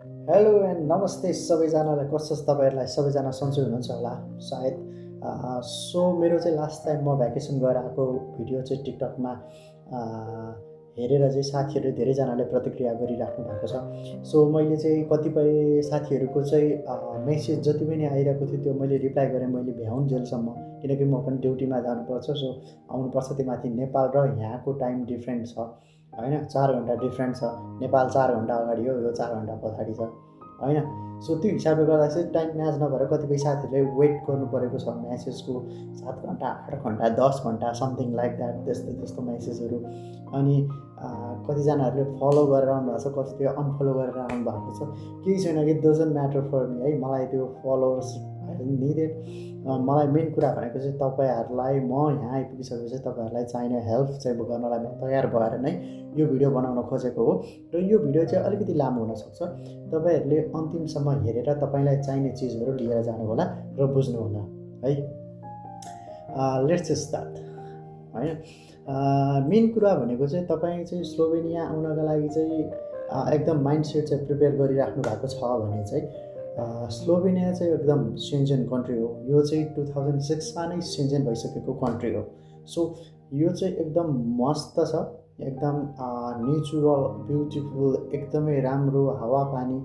Hello and नमस्ते सबैजनालाई। कस्तो छ तपाईँहरूलाई? सबैजना सन्चै हुनुहुन्छ होला सायद। सो मेरो चाहिँ लास्ट टाइम म भ्याकेसन गएर आएको भिडियो चाहिँ टिकटकमा हेरेर चाहिँ साथीहरूले धेरैजनाले प्रतिक्रिया गरिराख्नु भएको छ। सो मैले चाहिँ कतिपय साथीहरूको चाहिँ मेसेज जति पनि आइरहेको थियो त्यो मैले रिप्लाई गरेँ मैले भ्याउन्जेलसम्म, किनकि म पनि ड्युटीमा जानुपर्छ। सो आउनुपर्छ, त्यो माथि नेपाल र यहाँको टाइम डिफ्रेन्ट छ होइन, 4 घन्टा डिफ्रेन्ट छ। नेपाल 4 घन्टा अगाडि हो, यो 4 घन्टा पछाडि छ होइन। सो त्यो हिसाबले गर्दा चाहिँ टाइम म्याच नभएर कतिपय साथीहरूले वेट गर्नु परेको छ म्यासेजको। 7 घन्टा, 8 घन्टा, 10 घन्टा समथिङ लाइक द्याट, त्यस्तो त्यस्तो म्यासेजहरू। अनि कतिजनाहरूले फलो गरेर आउनु भएको छ, कतिले अनफलो गरेर आउनु भएको छ। केही छैन कि डजन्ट म्याटर फर मी है, मलाई त्यो फलोवर्स निडेड। मलाई मेन कुरा भनेको चाहिँ तपाईँहरूलाई म यहाँ आइपुगिसकेपछि तपाईँहरूलाई चाहिने हेल्प चाहिँ गर्नलाई म तयार भएर नै यो भिडियो बनाउन खोजेको हो। र यो भिडियो चाहिँ अलिकति लामो हुनसक्छ, तपाईँहरूले अन्तिमसम्म हेरेर तपाईँलाई चाहिने चिजहरू लिएर जानु होला र बुझ्नु होला है। लेट्स स्टार्ट होइन। मेन कुरा भनेको चाहिँ तपाईँ चाहिँ स्लोभेनिया आउनका लागि चाहिँ एकदम माइन्डसेट चाहिँ प्रिपेयर गरिराख्नु भएको छ भने चाहिँ स्लोभेनिया चाहिँ एकदम सेन्जेन कन्ट्री हो। यो चाहिँ 2006मा नै सेन्जेन भइसकेको कन्ट्री हो। सो यो चाहिँ एकदम मस्त छ, एकदम नेचुरल, ब्युटिफुल, एकदमै राम्रो हावापानी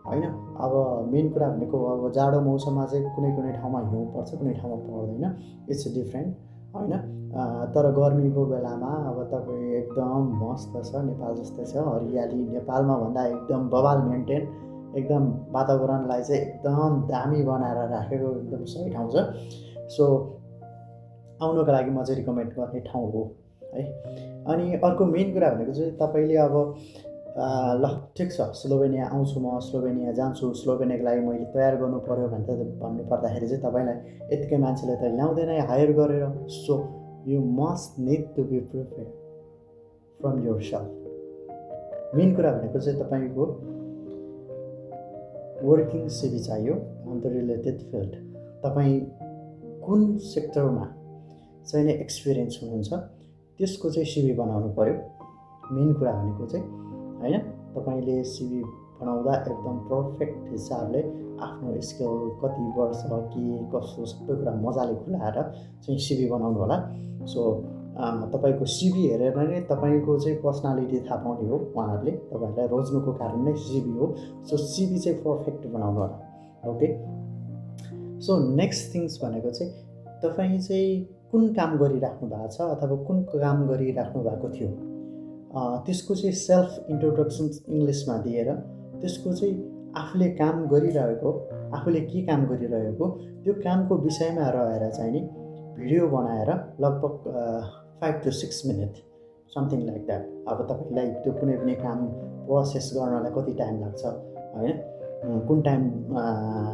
होइन। अब मेन कुरा भनेको अब जाडो मौसममा चाहिँ कुनै कुनै ठाउँमा हिउँ पर्छ, कुनै ठाउँमा पर्दैन, इट्स डिफ्रेन्ट होइन। तर गर्मीको बेलामा अब तपाईँ एकदम मस्त छ, नेपाल जस्तै छ हरियाली। नेपालमा भन्दा एकदम बवाल मेन्टेन, एकदम वातावरणलाई चाहिँ एकदम दामी बनाएर राखेको एकदम सही ठाउँ छ। सो आउनुको लागि म चाहिँ रिकमेन्ड गर्ने ठाउँ हो है। अनि अर्को मेन कुरा भनेको चाहिँ तपाईँले अब ल ठिक छ, स्लोभेनिया आउँछु, म स्लोभेनिया जान्छु, स्लोभेनियाको लागि मैले तयार गर्नु पऱ्यो भने त भन्नुपर्दाखेरि चाहिँ तपाईँलाई यत्तिकै मान्छेले त ल्याउँदैन हायर गरेर। So you must need to be prepare from your main कुरा भनेको चाहिँ तपाईँको वर्किङ सिभी चाहियो अन द रिलेटेड फिल्ड। तपाईँ कुन सेक्टरमा चाहिँ नै एक्सपिरियन्स हुनुहुन्छ त्यसको चाहिँ सिभी बनाउनु पऱ्यो। मेन कुरा भनेको चाहिँ होइन, तपाईँले सिभी बनाउँदा एकदम पर्फेक्ट हिसाबले आफ्नो स्किल कति वर्ष के कसो सबै कुरा मजाले खुलाएर चाहिँ सिभी बनाउनु होला। सो तपाईँको सिभी हेरेर नै तपाईँको चाहिँ पर्सनालिटी थाहा पाउने हो उहाँहरूले, तपाईँहरूलाई रोज्नुको कारण नै सिभी हो। सो सिभी चाहिँ पर्फेक्ट बनाउनु होला। ओके, सो नेक्स्ट थिङ्स भनेको चाहिँ तपाईँ चाहिँ कुन काम गरिराख्नु भएको छ अथवा कुन काम गरिराख्नु भएको थियो त्यसको चाहिँ सेल्फ इन्ट्रोडक्सन इङ्ग्लिसमा दिएर त्यसको चाहिँ आफूले काम गरिरहेको, आफूले के काम गरिरहेको त्यो कामको विषयमा रहेर चाहिँ नि भिडियो बनाएर लगभग 5 to 6 minute something like that. अब तपाईँलाई त्यो कुनै पनि काम प्रोसेस गर्नलाई कति टाइम लाग्छ होइन, कुन टाइम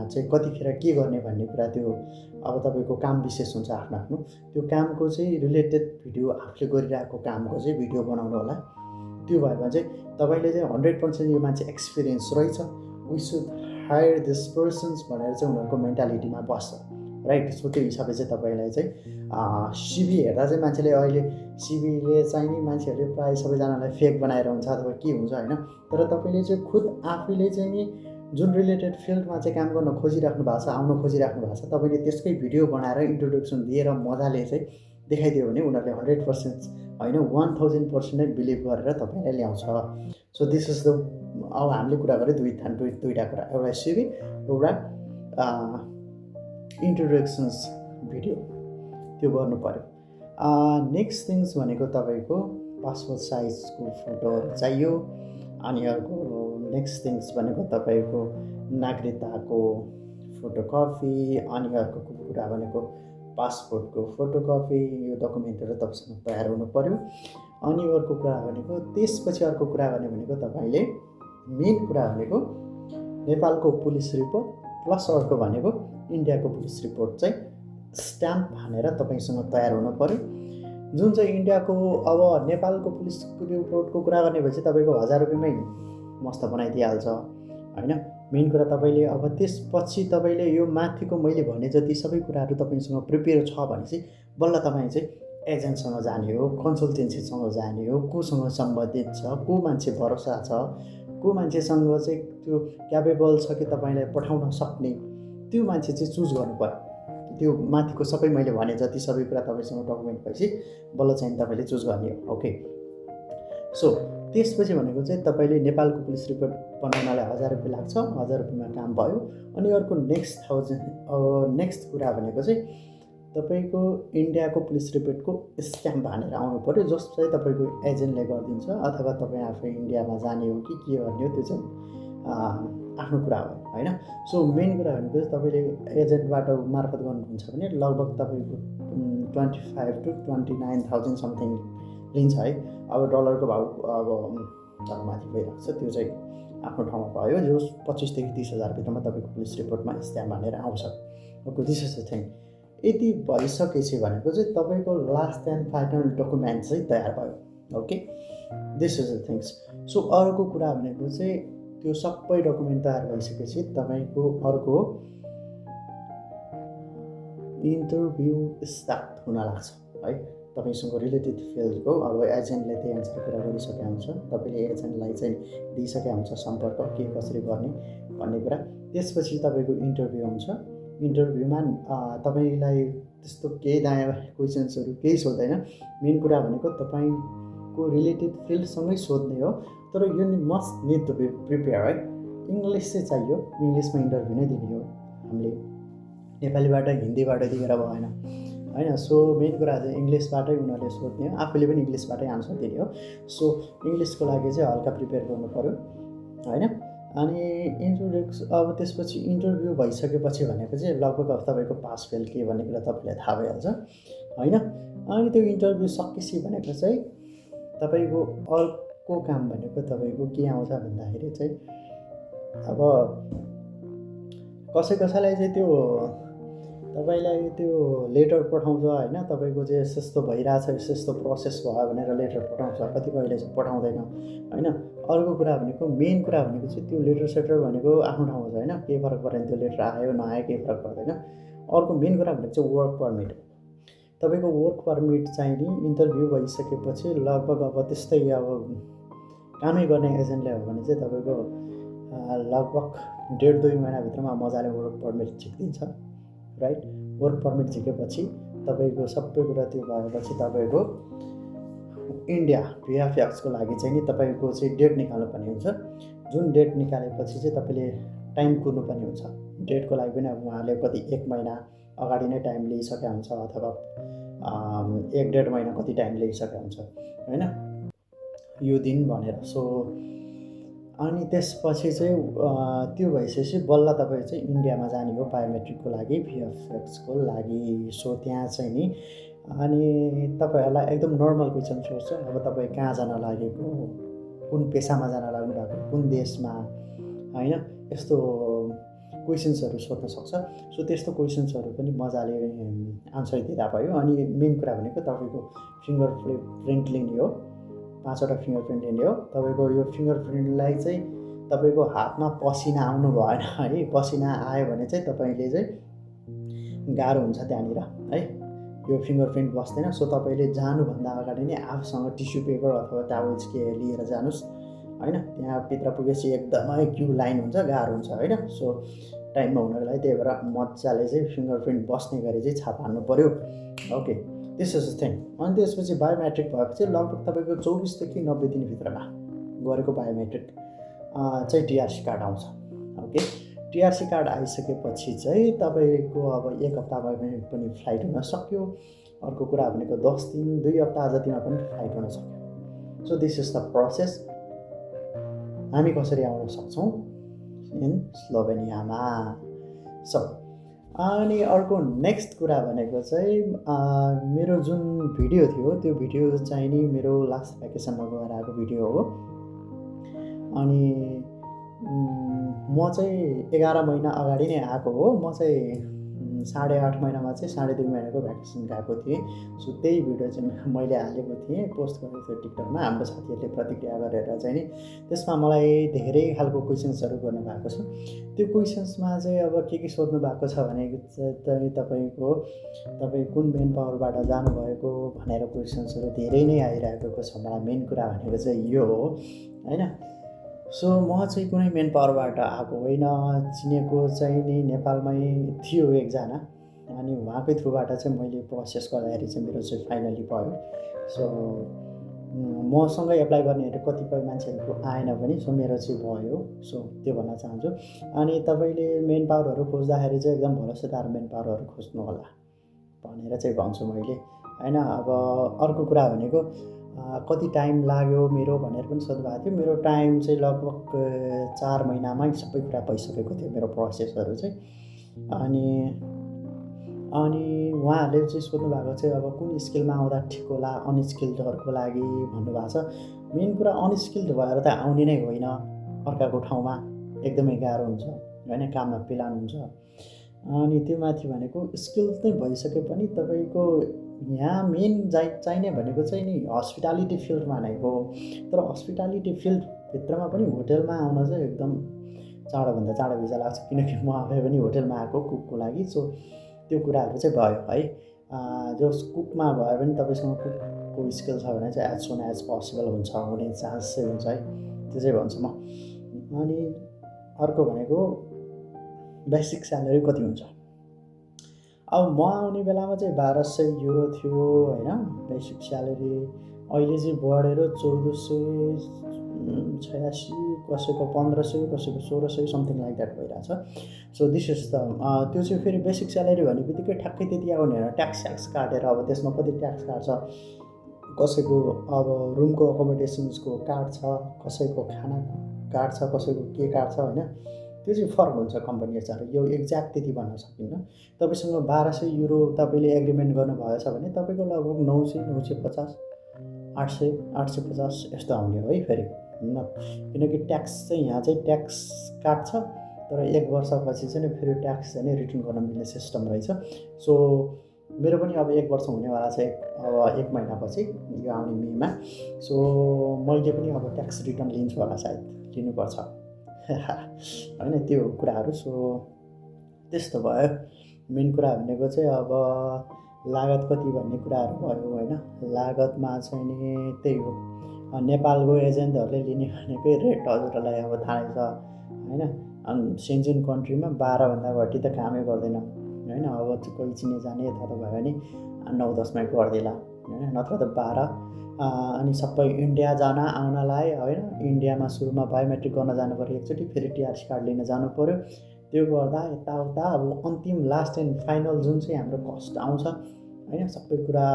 चाहिँ कतिखेर के गर्ने भन्ने कुरा त्यो अब तपाईँको काम विशेष हुन्छ आफ्नो आफ्नो। त्यो कामको चाहिँ रिलेटेड भिडियो, आफूले गरिरहेको कामको चाहिँ भिडियो बनाउनु होला। त्यो भएमा चाहिँ तपाईँले चाहिँ 100% यो मान्छे एक्सपिरियन्स रहेछ, we should hire this persons भनेर चाहिँ उनीहरूको मेन्टालिटीमा बस्छ राइट। सो त्यो हिसाबले चाहिँ तपाईँलाई चाहिँ सिभी हेर्दा चाहिँ मान्छेले अहिले सिभीले चाहिँ नि मान्छेहरूले प्रायः सबैजनालाई फेक बनाएर हुन्छ अथवा के हुन्छ होइन। तर तपाईँले चाहिँ खुद आफैले चाहिँ नि जुन रिलेटेड फिल्डमा चाहिँ काम गर्न खोजिराख्नु भएको छ, आउन खोजिराख्नु भएको छ, तपाईँले त्यसकै भिडियो बनाएर इन्ट्रोडक्सन दिएर मजाले चाहिँ देखाइदियो भने उनीहरूले 100% होइन 1000% नै बिलिभ गरेर तपाईँलाई ल्याउँछ। सो दिस इज द, अब हामीले कुरा गरेँ दुईवटा कुरा, एउटा सिभी, एउटा इन्ट्रोडक्सन्स भिडियो, त्यो गर्नु पऱ्यो। नेक्स्ट थिङ्स भनेको तपाईँको पासपोर्ट साइजको फोटो चाहियो। अनि अर्को नेक्स्ट थिङ्स भनेको तपाईँको नागरिकताको फोटोकपी। अनि अर्को कुरा भनेको पासपोर्टको फोटोकपी। यो डकुमेन्टहरू तपाईँसँग तयार हुनु पऱ्यो। अनि अर्को कुरा भनेको त्यसपछि अर्को कुरा भनेको तपाईँले मेन कुरा भनेको नेपालको पुलिस रिपोर्ट प्लस अर्को भनेको इन्डियाको पुलिस रिपोर्ट चाहिँ स्ट्याम्प हानेर तपाईँसँग तयार हुनु पऱ्यो। जुन चाहिँ इन्डियाको, अब नेपालको पुलिस रिपोर्टको कुरा गर्ने भएपछि तपाईँको 1000 रुपियाँमै मस्त बनाइदिइहाल्छ होइन। मेन कुरा तपाईँले अब त्यसपछि तपाईँले यो माथिको मैले भने जति सबै कुराहरू तपाईँसँग प्रिपेयर छ भने चाहिँ बल्ल तपाईँ चाहिँ एजेन्टसँग जाने हो, कन्सल्टेन्सीसँग जाने हो, कोसँग सम्बन्धित छ, को मान्छे भरोसा छ, को मान्छेसँग चाहिँ त्यो क्यापेबल छ कि तपाईँलाई पठाउन सक्ने त्यो मान्छे चाहिँ चुज गर्नु पर्यो। त्यो माथिको सबै मैले भने जति सबै कुरा तपाईँसँग डकुमेन्ट भएपछि बल्ल चाहिँ तपाईँले चुज गर्ने हो। ओके, सो त्यसपछि भनेको चाहिँ तपाईँले नेपालको पुलिस रिपोर्ट बनाउनलाई 1000 रुपियाँ लाग्छ। 1000 रुपियाँमा काम भयो। अनि अर्को नेक्स्ट कुरा भनेको चाहिँ तपाईँको इन्डियाको पुलिस रिपोर्टको स्ट्याम्प हानेर आउनु पऱ्यो, जसको चाहिँ तपाईँको एजेन्टले गरिदिन्छ, अथवा तपाईँ आफै इन्डियामा जाने हो कि के गर्ने हो त्यो चाहिँ आफ्नो कुरा हो होइन। सो मेन कुरा भनेको चाहिँ तपाईँले एजेन्टबाट मार्फत गर्नुहुन्छ भने लगभग तपाईँको 25,000 to 29,000 समथिङ लिन्छ है। अब डलरको भाउ अब माथि गइरहेको छ, त्यो चाहिँ आफ्नो ठाउँमा भयो। जो 25,000 देखि 30,000 भित्रमा तपाईँको पुलिस रिपोर्टमा स्ट्याम्प हानेर आउँछ। Okay, this is the thing. यति भइसकेपछि भनेको चाहिँ तपाईँको लास्ट एन्ड फाइनल डकुमेन्ट चाहिँ तयार भयो। Okay, this is the things. So अर्को कुरा भनेको चाहिँ त्यो सबै डकुमेन्ट तयार भइसकेपछि तपाईँको अर्को इन्टरभ्यू स्टार्ट हुन लाग्छ है। तपाईँसँग रिलेटेड फिल्डको अब एजेन्टले त्यही अनुसार कुरा गरिसकेका हुन्छ, तपाईँले एजेन्टलाई चाहिँ दिइसकेका हुन्छ सम्पर्क के कसरी गर्ने भन्ने कुरा। त्यसपछि तपाईँको इन्टरभ्यू हुन्छ। इन्टरभ्यूमा तपाईँलाई त्यस्तो केही नयाँ क्वेसन्सहरू केही सोध्दैन। मेन कुरा भनेको तपाईँको रिलेटेड फिल्डसँगै सोध्ने हो। तर यो must need to be prepare है। इङ्ग्लिस चाहिँ चाहियो, इङ्ग्लिसमा इन्टरभ्यू नै दिने हो हामीले, नेपालीबाट हिन्दीबाट दिएर भएन होइन। सो मेन कुरा चाहिँ इङ्ग्लिसबाटै उनीहरूले सोध्ने हो, आफूले पनि इङ्ग्लिसबाटै आन्सर दिने हो। सो इङ्ग्लिसको लागि चाहिँ हल्का प्रिपेयर गर्नु पऱ्यो होइन। अनि अब त्यसपछि इन्टरभ्यू भइसकेपछि भनेको चाहिँ लगभग अब तपाईँको पास फेल के भन्ने कुरा तपाईँलाई थाहा भइहाल्छ होइन। अनि त्यो इन्टरभ्यू सकेपछि भनेको चाहिँ तपाईँको अर्को काम भनेको तपाईँको के आउँछ भन्दाखेरि चाहिँ अब कसैलाई चाहिँ त्यो तपाईँलाई त्यो लेटर पठाउँछ होइन। तपाईँको चाहिँ यस्तो भइरहेछ, यस्तो प्रोसेस भयो भनेर लेटर पठाउँछ, कतिपयले चाहिँ पठाउँदैन होइन। अर्को कुरा भनेको मेन कुरा भनेको चाहिँ त्यो लेटर सेटर भनेको आफ्नो ठाउँमा छ होइन, केही फरक पर्दैन, त्यो लेटर आयो नआयो केही फरक पर्दैन। अर्को मेन कुरा भनेको चाहिँ वर्क पर्मिट। तपाईँको वर्क पर्मिट चाहिँ नि इन्टरभ्यू भइसकेपछि लगभग अब त्यस्तै अब कामै गर्ने एजेन्टले हो भने चाहिँ तपाईँको लगभग 1.5-2 महिनाभित्रमा मजाले वर्क पर्मिट झिकिदिन्छ राइट। वर्क पर्मिट झिकेपछि तपाईँको सबै कुरा त्यो भएपछि तपाईँको इन्डिया VFXको लागि चाहिँ नि तपाईँको चाहिँ डेट निकाल्नुपर्ने हुन्छ। जुन डेट निकालेपछि चाहिँ तपाईँले टाइम कुर्नुपर्ने हुन्छ। डेटको लागि पनि अब उहाँले कति 1 महिना अगाडि नै टाइम लिइसकेका हुन्छ, अथवा 1-1.5 महिना कति टाइम लिइसकेका हुन्छ होइन यो दिन भनेर। सो अनि त्यसपछि चाहिँ त्यो भइसकेपछि बल्ल तपाईँ चाहिँ इन्डियामा जाने हो बायोमेट्रिकको लागि, VFXको लागि। सो त्यहाँ चाहिँ नि अनि तपाईँहरूलाई एकदम नर्मल क्वेसन सोध्छ। अब तपाईँ कहाँ जान लागेको, कुन पेसामा जान लाग्नु भएको, कुन देशमा होइन, यस्तो क्वेसन्सहरू सोध्न सक्छ। सो त्यस्तो क्वेसन्सहरू पनि मजाले आन्सर दिँदा भयो। अनि मेन कुरा भनेको तपाईँको फिङ्गर प्रिन्ट लिने हो, 5वटा फिङ्गर प्रिन्ट लिने हो। तपाईँको यो फिङ्गर प्रिन्टलाई चाहिँ तपाईँको हातमा पसिना आउनु भएन है। पसिना आयो भने चाहिँ तपाईँले चाहिँ गाह्रो हुन्छ त्यहाँनिर है, यो फिङ्गर प्रिन्ट बस्दैन। सो तपाईँले जानुभन्दा अगाडि नै आफूसँग टिस्यु पेपर अथवा टावल्स के लिएर जानुहोस् होइन। त्यहाँ भित्र पुगेपछि एकदमै क्यु लाइन हुन्छ, गाह्रो हुन्छ होइन। सो टाइममा हुनको लागि त्यही भएर मजाले चाहिँ फिङ्गर प्रिन्ट बस्ने गरी चाहिँ छाप हान्नु पऱ्यो। Okay, this is the thing. अनि त्यसपछि बायोमेट्रिक भएपछि लगभग तपाईँको 24 देखि 90 दिनभित्रमा गरेको बायोमेट्रिक चाहिँ TRC कार्ड आउँछ। ओके, TRC कार्ड आइसकेपछि चाहिँ तपाईँको अब 1 हप्तामा पनि फ्लाइट हुन सक्यो। अर्को कुरा भनेको 10 दिन 2 हप्ता जतिमा पनि फ्लाइट हुन सक्यो। So this is the process. हामी कसरी आउन सक्छौँ इन स्लोभेनियामा। सो अनि अर्को नेक्स्ट कुरा भनेको चाहिँ मेरो जुन भिडियो थियो त्यो भिडियो चाहिँ नि मेरो लास्ट भ्याकेसनमा गएर आएको भिडियो हो। अनि म चाहिँ 11 महिना अगाडि नै आएको हो। म चाहिँ 8.5 महिनामा चाहिँ 2.5 महिनाको भ्याकेसन गएको थिएँ। सो त्यही भिडियो चाहिँ मैले हालेको थिएँ, पोस्ट गरेको थिएँ टिकटकमा। हाम्रो साथीहरूले प्रतिक्रिया गरेर चाहिँ नि त्यसमा मलाई धेरै खालको क्वेसन्सहरू गर्नुभएको छ। त्यो क्वेसन्समा चाहिँ अब के सोध्नु भएको छ भने चाहिँ तपाईँ कुन मेन पावरबाट जानुभएको भनेर क्वेसन्सहरू धेरै नै आइरहेको छ। मलाई मेन कुरा भनेको चाहिँ यो हो होइन। सो म चाहिँ कुनै मेन पावरबाट आएको होइन, चिनेको चाहिँ नि नेपालमै थियो एकजना, अनि उहाँकै थ्रुबाट चाहिँ मैले प्रोसेस गर्दाखेरि चाहिँ मेरो चाहिँ फाइनली भयो। सो मसँगै एप्लाई गर्नेहरू कतिपय मान्छेहरूको आएन पनि, सो मेरो चाहिँ भयो। सो त्यो भन्न चाहन्छु। अनि तपाईँले मेन पावरहरू खोज्दाखेरि चाहिँ एकदम भरोसेदार मेन पावरहरू खोज्नु होला भनेर चाहिँ भन्छु मैले, होइन। अब अर्को कुरा भनेको कति टाइम लाग्यो मेरो भनेर पनि सोध्नुभएको थियो। मेरो टाइम चाहिँ लगभग 4 महिनामै सबै कुरा भइसकेको थियो मेरो प्रोसेसहरू चाहिँ। अनि उहाँहरूले चाहिँ सोध्नुभएको चाहिँ अब कुन स्किलमा आउँदा ठिक होला, अनस्किल्डहरूको लागि भन्नुभएको छ। मेन कुरा अनस्किल्ड भएर त आउने नै होइन, अर्काको ठाउँमा एकदमै गाह्रो हुन्छ, होइन, काममा पिलान हुन्छ। अनि त्यो माथि भनेको स्किल चाहिँ भइसके पनि तपाईँको यहाँ मेन चाहिने भनेको चाहिँ नि हस्पिटालिटी फिल्डमा नै हो। तर हस्पिटालिटी फिल्डभित्रमा पनि होटेलमा आउन चाहिँ एकदम चाँडोभन्दा चाँडो भिजा लाग्छ, किनकि म आफै पनि होटेलमा आएको कुकको लागि। सो त्यो कुराहरू चाहिँ भयो है। जो कुकमा भयो भने तपाईँसँग कुकको स्किल छ भने चाहिँ एज सुन एज पोसिबल हुन्छ, हुने चान्स चाहिँ हुन्छ है, त्यो चाहिँ भन्छु म। अनि अर्को भनेको बेसिक स्यालेरी कति हुन्छ। अब म आउने बेलामा चाहिँ 1200 युरो थियो, होइन, बेसिक स्यालेरी। अहिले चाहिँ बढेर 1486, कसैको 1500, कसैको 1600 समथिङ लाइक द्याट भइरहेछ। सो दिस इज द त्यो चाहिँ फेरि बेसिक स्यालेरी भन्ने बित्तिकै ठ्याक्कै त्यति आउने होइन, ट्याक्स काटेर। अब त्यसमा कति ट्याक्स काट्छ, कसैको अब रुमको अकोमोडेसन्सको काट्छ, कसैको खाना काट्छ, कसैको के काट्छ, होइन। त्यो चाहिँ फरक हुन्छ कम्पनीहरू, यो एक्ज्याक्ट त्यति भन्न सकिन्न। तपाईँसँग 1200 युरो तपाईँले एग्रिमेन्ट गर्नुभएछ भने तपाईँको लगभग 900, 950, 800, 850 यस्तो आउने हो है फेरि, किनकि ट्याक्स चाहिँ यहाँ चाहिँ ट्याक्स काट्छ, तर 1 वर्षपछि चाहिँ फेरि ट्याक्स चाहिँ रिटर्न गर्न मिल्ने सिस्टम रहेछ। सो मेरो पनि अब 1 वर्ष हुनेवाला छ, अब 1 महिनापछि, यो आउने मेमा। सो मैले पनि अब ट्याक्स रिटर्न लिन्छु होला, सायद लिनुपर्छ, होइन, त्यो कुराहरू। सो त्यस्तो भयो। मेन कुरा भनेको चाहिँ अब लागत कति भन्ने कुराहरू भयो, होइन। लागतमा चाहिँ नि त्यही हो, नेपालको एजेन्टहरूले लिने भनेकै रेट हजुरहरूलाई अब थाहै छ, होइन। अनि सेन्जेन कन्ट्रीमा 12भन्दा घटी त कामै गर्दैन, होइन। अब कोही चिने जाने यता भयो भने 9-10मै गरिदिएला, होइन, नत्र त 12। अनि सबै इन्डिया जान आउनलाई, होइन, इन्डियामा सुरुमा बायोमेट्रिक गर्न जानु पऱ्यो एकचोटि, फेरि टिआरसी कार्ड लिन जानु पऱ्यो। त्यो गर्दा यताउता अब अन्तिम लास्ट एन्ड फाइनल जुन चाहिँ हाम्रो कस्ट आउँछ, होइन, सबै कुरा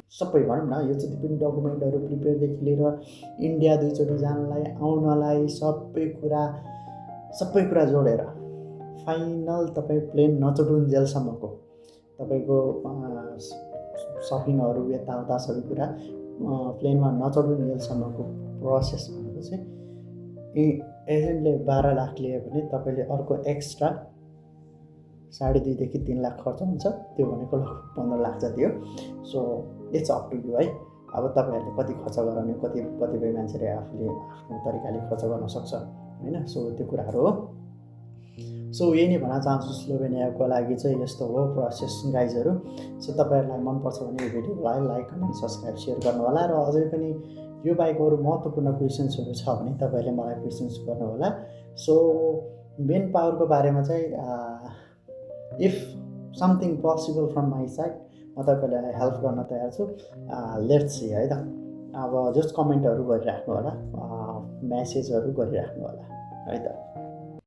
सबै भनौँ न, यो जति पनि डकुमेन्टहरू प्रिपेयरदेखि लिएर इन्डिया 2 चोटि जानलाई, आउनलाई, सबै कुरा जोडेर फाइनल तपाईँ प्लेन नचढुन्जेलसम्मको तपाईँको सपिङहरू यताउता सबै कुरा प्लेनमा नचढुन्जेलसम्मको प्रोसेस भनेको चाहिँ एजेन्टले 12 लाख लियो भने तपाईँले अर्को एक्स्ट्रा 2.5 देखि 3 लाख खर्च हुन्छ, त्यो भनेको लगभग 15 लाख जति हो। So it's up to you है। अब तपाईँहरूले कति खर्च गराउने, कतिपय मान्छेले आफूले आफ्नो तरिकाले खर्च गर्न सक्छ, होइन। सो त्यो कुराहरू हो। सो यही नै भन्न चाहन्छु, स्लोभेनियाको लागि चाहिँ यस्तो हो प्रोसेस गाइजहरू। सो तपाईँहरूलाई मनपर्छ भने यो भिडियोलाई लाइक, कमेन्ट, सब्सक्राइब, सेयर गर्नु होला। र अझै पनि यो बाहेक अरू महत्त्वपूर्ण क्वेसन्सहरू छ भने तपाईँहरूले मलाई क्वेसन्स गर्नु होला। सो मेन पावरको बारेमा चाहिँ if something possible from my side, म तपाईँहरूलाई हेल्प गर्न तयार छु। लेट्स सी है त। अब जस्ट कमेन्टहरू गरिराख्नु होला, मेसेजहरू गरिराख्नु होला है त।